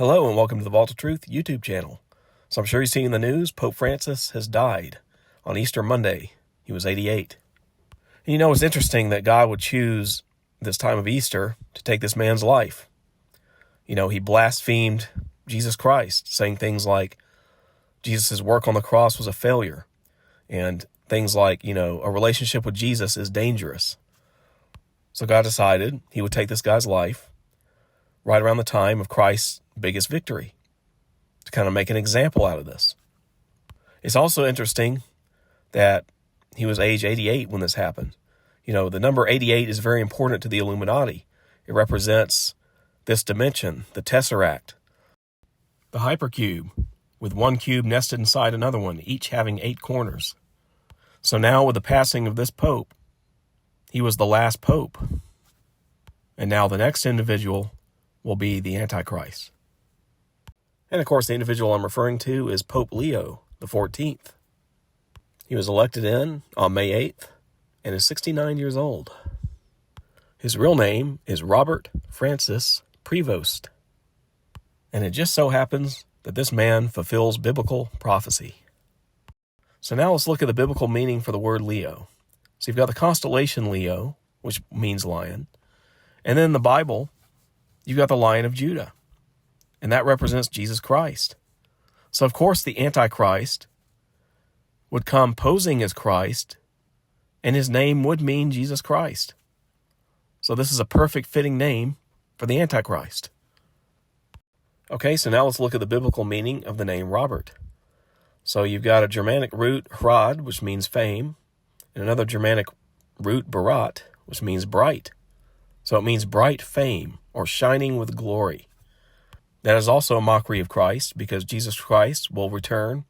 Hello and welcome to the Vault of Truth YouTube channel. So I'm sure you've seen in the news, Pope Francis has died on Easter Monday. He was 88. And you know, it's interesting that God would choose this time of Easter to take this man's life. You know, he blasphemed Jesus Christ, saying things like Jesus' work on the cross was a failure. And things like, you know, a relationship with Jesus is dangerous. So God decided he would take this guy's life right around the time of Christ's biggest victory to kind of make an example out of this. It's also interesting that he was age 88 when this happened. You know, the number 88 is very important to the Illuminati. It represents this dimension, the Tesseract, the hypercube, with one cube nested inside another one, each having 8 corners. So now with the passing of this pope, he was the last pope. And now the next individual will be the Antichrist. And of course, the individual I'm referring to is Pope Leo the 14th. He was elected on May 8th and is 69 years old. His real name is Robert Francis Prevost. And it just so happens that this man fulfills biblical prophecy. So now let's look at the biblical meaning for the word Leo. So you've got the constellation Leo, which means lion. And then in the Bible, you've got the Lion of Judah. And that represents Jesus Christ. So of course the Antichrist would come posing as Christ, and his name would mean Jesus Christ. So this is a perfect fitting name for the Antichrist. Okay, so now let's look at the biblical meaning of the name Robert. So you've got a Germanic root, hrad, which means fame, and another Germanic root, barat, which means bright. So it means bright fame or shining with glory. That is also a mockery of Christ because Jesus Christ will return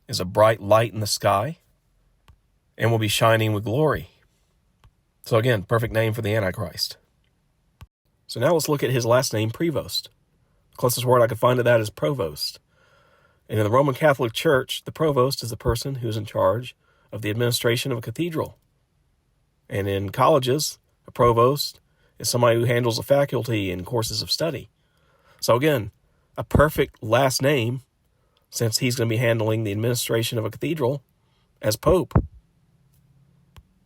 as a bright light in the sky and will be shining with glory. So again, perfect name for the Antichrist. So now let's look at his last name, Prevost. The closest word I could find to that is provost. And in the Roman Catholic Church, the provost is the person who's in charge of the administration of a cathedral. And in colleges, a provost is somebody who handles a faculty and courses of study. So again, a perfect last name since he's going to be handling the administration of a cathedral as Pope.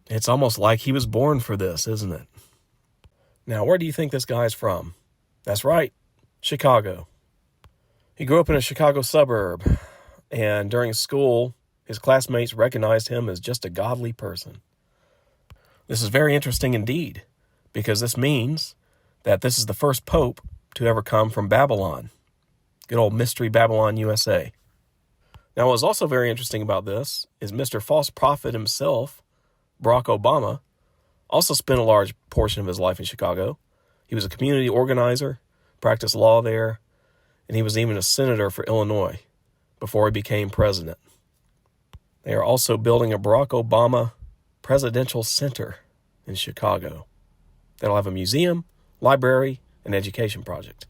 It's almost like he was born for this, isn't it? Now, where do you think this guy's from? That's right, Chicago. He grew up in a Chicago suburb, and during school, his classmates recognized him as just a godly person. This is very interesting indeed, because this means that this is the first pope to ever come from Babylon. Good old Mystery Babylon, USA. Now, what was also very interesting about this is Mr. False Prophet himself, Barack Obama, also spent a large portion of his life in Chicago. He was a community organizer, practiced law there, and he was even a senator for Illinois before he became president. They are also building a Barack Obama Presidential Center in Chicago. That'll have a museum, library, and education project.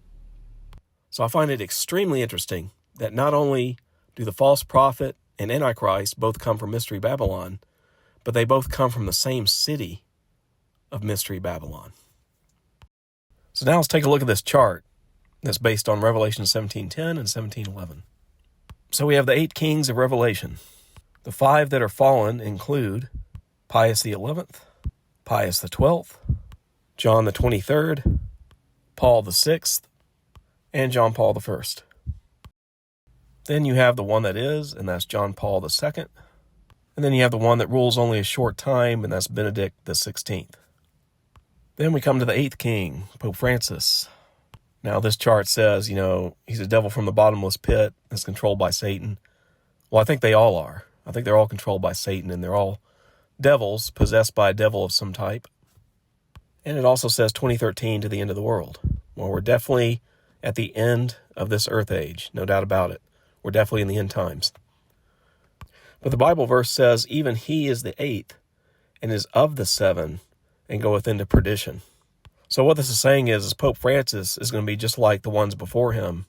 So I find it extremely interesting that not only do the false prophet and Antichrist both come from Mystery Babylon, but they both come from the same city of Mystery Babylon. So now let's take a look at this chart that's based on Revelation 17:10 and 17:11. So we have the 8 kings of Revelation. The 5 that are fallen include Pius the 11th, Pius the 12th, John the 23rd, Paul the 6th, and John Paul the 1st. Then you have the one that is, and that's John Paul the 2nd. And then you have the one that rules only a short time, and that's Benedict the 16th. Then we come to the 8th king, Pope Francis. Now this chart says, you know, he's a devil from the bottomless pit that's controlled by Satan. Well, I think they all are. I think they're all controlled by Satan, and they're all devils possessed by a devil of some type. And it also says 2013 to the end of the world. Well, we're definitely at the end of this earth age, no doubt about it. We're definitely in the end times. But the Bible verse says, even he is the 8th, and is of the 7, and goeth into perdition. So what this is saying is Pope Francis is going to be just like the ones before him,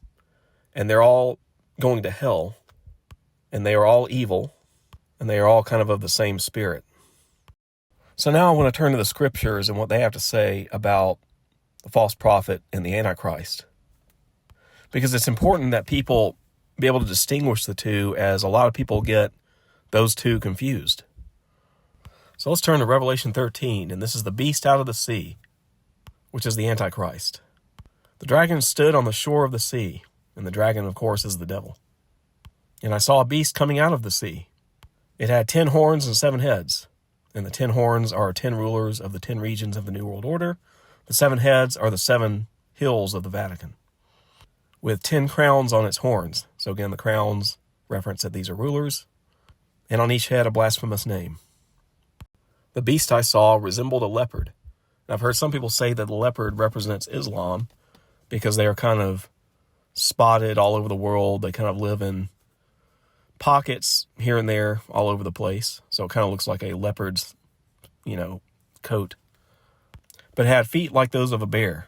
and they're all going to hell, and they are all evil, and they are all kind of the same spirit. So now I want to turn to the scriptures and what they have to say about the false prophet and the Antichrist. because it's important that people be able to distinguish the two, as a lot of people get those two confused. So let's turn to Revelation 13, and this is the beast out of the sea, which is the Antichrist. The dragon stood on the shore of the sea, and the dragon, of course, is the devil. And I saw a beast coming out of the sea. It had 10 horns and 7 heads, and the 10 horns are 10 rulers of the 10 regions of the New World Order. The 7 heads are the 7 hills of the Vatican, with 10 crowns on its horns. So again, the crowns reference that these are rulers, and on each head a blasphemous name. The beast I saw resembled a leopard. And I've heard some people say that the leopard represents Islam because they are kind of spotted all over the world. They kind of live in pockets here and there all over the place. So it kind of looks like a leopard's, coat. But it had feet like those of a bear.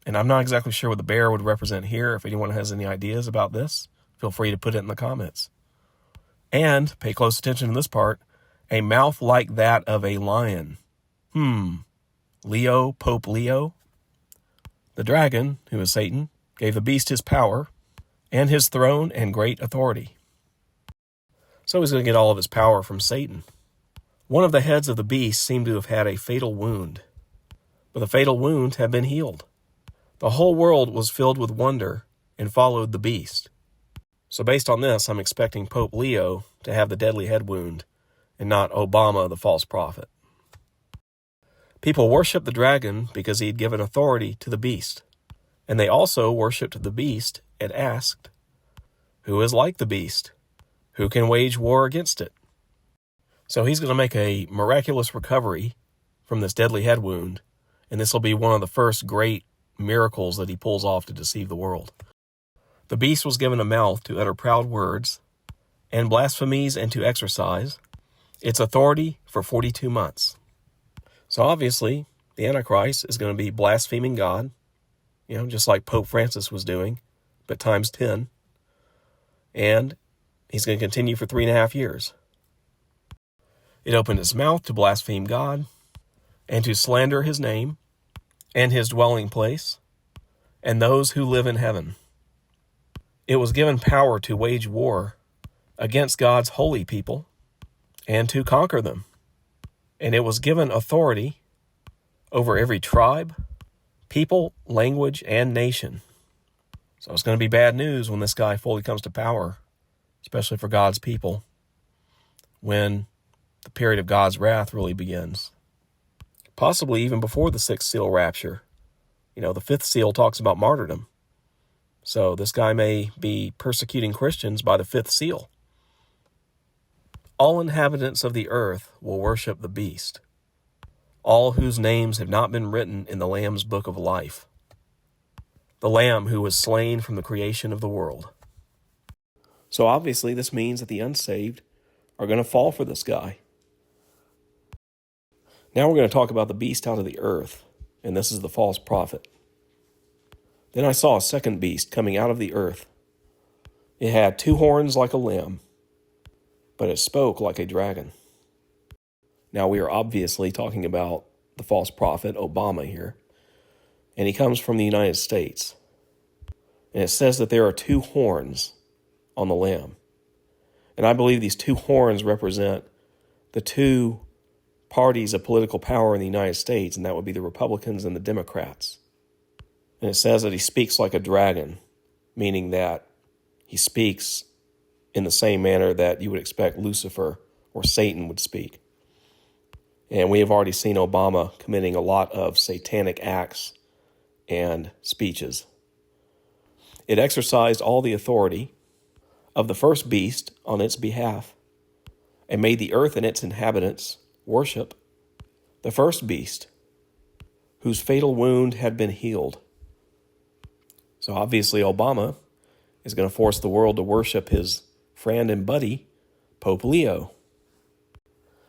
And I'm not exactly sure what the bear would represent here. If anyone has any ideas about this, feel free to put it in the comments. And, pay close attention to this part, a mouth like that of a lion. Leo, Pope Leo. The dragon, who is Satan, gave the beast his power and his throne and great authority. So he's going to get all of his power from Satan. One of the heads of the beast seemed to have had a fatal wound, but the fatal wound had been healed. The whole world was filled with wonder and followed the beast. So based on this, I'm expecting Pope Leo to have the deadly head wound and not Obama, the false prophet. People worshiped the dragon because he had given authority to the beast. And they also worshipped the beast and asked, "Who is like the beast? Who can wage war against it?" So he's going to make a miraculous recovery from this deadly head wound, and this will be one of the first great miracles that he pulls off to deceive the world. The beast was given a mouth to utter proud words and blasphemies and to exercise its authority for 42 months. So obviously, the Antichrist is going to be blaspheming God, just like Pope Francis was doing, but times 10. And he's going to continue for 3.5 years. It opened its mouth to blaspheme God and to slander his name and his dwelling place and those who live in heaven. It was given power to wage war against God's holy people and to conquer them. And it was given authority over every tribe, people, language, and nation. So it's going to be bad news when this guy fully comes to power, especially for God's people, when the period of God's wrath really begins. Possibly even before the 6th seal rapture. The 5th seal talks about martyrdom. So this guy may be persecuting Christians by the 5th seal. All inhabitants of the earth will worship the beast, all whose names have not been written in the Lamb's book of life, the Lamb who was slain from the creation of the world. So obviously this means that the unsaved are going to fall for this guy. Now we're going to talk about the beast out of the earth, and this is the false prophet. Then I saw a second beast coming out of the earth. It had 2 horns like a lamb, but it spoke like a dragon. Now we are obviously talking about the false prophet, Obama here, and he comes from the United States. And it says that there are 2 horns on the lamb. And I believe these 2 horns represent the 2 parties of political power in the United States, and that would be the Republicans and the Democrats. And it says that he speaks like a dragon, meaning that he speaks in the same manner that you would expect Lucifer or Satan would speak. And we have already seen Obama committing a lot of satanic acts and speeches. It exercised all the authority of the first beast on its behalf and made the earth and its inhabitants worship the first beast, whose fatal wound had been healed. So obviously Obama is going to force the world to worship his friend and buddy, Pope Leo.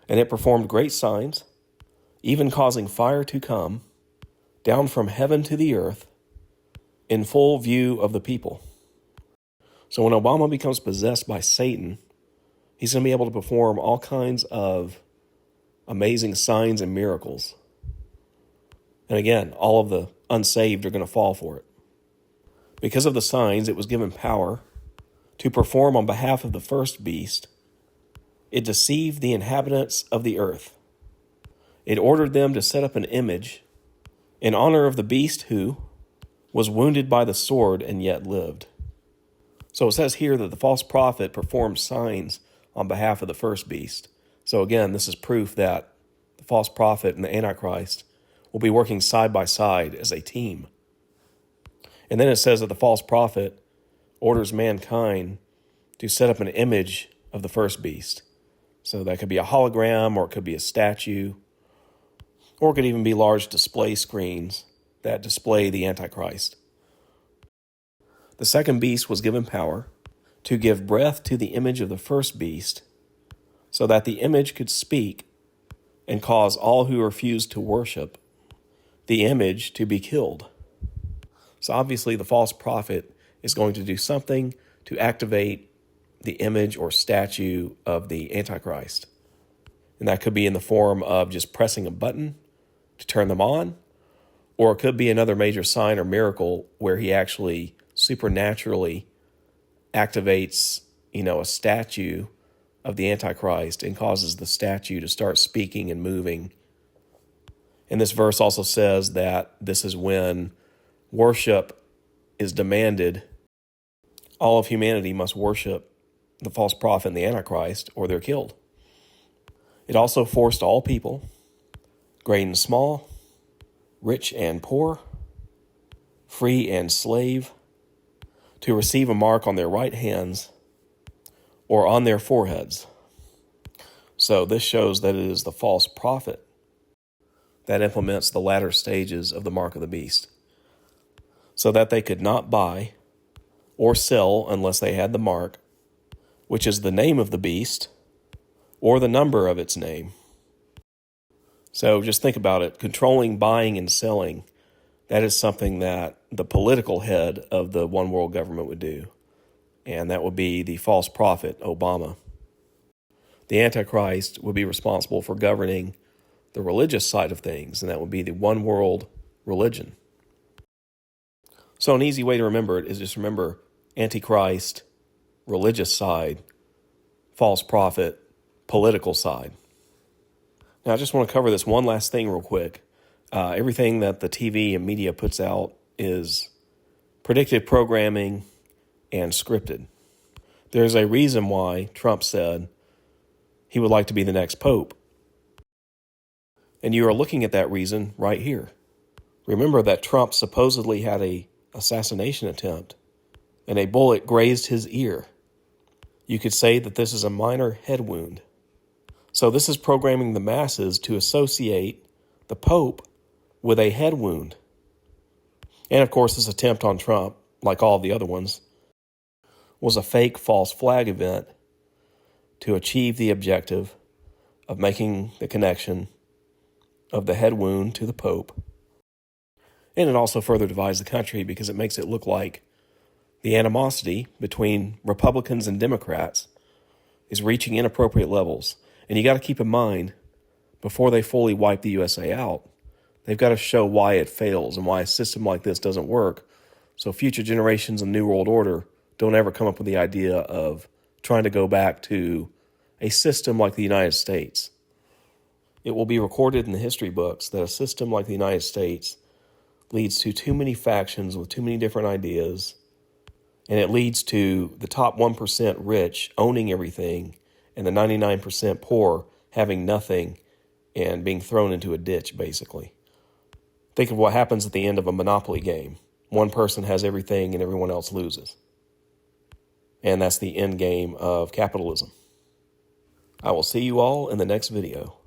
And it performed great signs, even causing fire to come down from heaven to the earth in full view of the people. So when Obama becomes possessed by Satan, he's going to be able to perform all kinds of amazing signs and miracles. And again, all of the unsaved are going to fall for it. Because of the signs, it was given power to perform on behalf of the first beast. It deceived the inhabitants of the earth. It ordered them to set up an image in honor of the beast who was wounded by the sword and yet lived. So it says here that the false prophet performed signs on behalf of the first beast. So again, this is proof that the false prophet and the Antichrist will be working side by side as a team. And then it says that the false prophet orders mankind to set up an image of the first beast. So that could be a hologram, or it could be a statue, or it could even be large display screens that display the Antichrist. The second beast was given power to give breath to the image of the first beast, so that the image could speak and cause all who refused to worship the image to be killed. So obviously the false prophet is going to do something to activate the image or statue of the Antichrist. And that could be in the form of just pressing a button to turn them on, or it could be another major sign or miracle where he actually supernaturally activates, a statue of the Antichrist and causes the statue to start speaking and moving. And this verse also says that this is when worship is demanded. All of humanity must worship the false prophet and the Antichrist, or they're killed. It also forced all people, great and small, rich and poor, free and slave, to receive a mark on their right hands or on their foreheads. So this shows that it is the false prophet that implements the latter stages of the mark of the beast, so that they could not buy or sell unless they had the mark, which is the name of the beast or the number of its name. So just think about it. Controlling buying and selling, that is something that the political head of the one world government would do. And that would be the false prophet, Obama. The Antichrist would be responsible for governing the religious side of things, and that would be the one world religion. So an easy way to remember it is just remember Antichrist, religious side, false prophet, political side. Now, I just want to cover this one last thing real quick. Everything that the TV and media puts out is predictive programming and scripted. There's a reason why Trump said he would like to be the next pope. And you are looking at that reason right here. Remember that Trump supposedly had an assassination attempt, and a bullet grazed his ear. You could say that this is a minor head wound. So this is programming the masses to associate the Pope with a head wound. And of course, this attempt on Trump, like all of the other ones, was a fake false flag event to achieve the objective of making the connection of the head wound to the Pope. And it also further divides the country because it makes it look like the animosity between Republicans and Democrats is reaching inappropriate levels. And you got to keep in mind, before they fully wipe the USA out, they've got to show why it fails and why a system like this doesn't work, so future generations of New World Order don't ever come up with the idea of trying to go back to a system like the United States. It will be recorded in the history books that a system like the United States leads to too many factions with too many different ideas, and it leads to the top 1% rich owning everything and the 99% poor having nothing and being thrown into a ditch, basically. Think of what happens at the end of a Monopoly game. One person has everything and everyone else loses. And that's the end game of capitalism. I will see you all in the next video.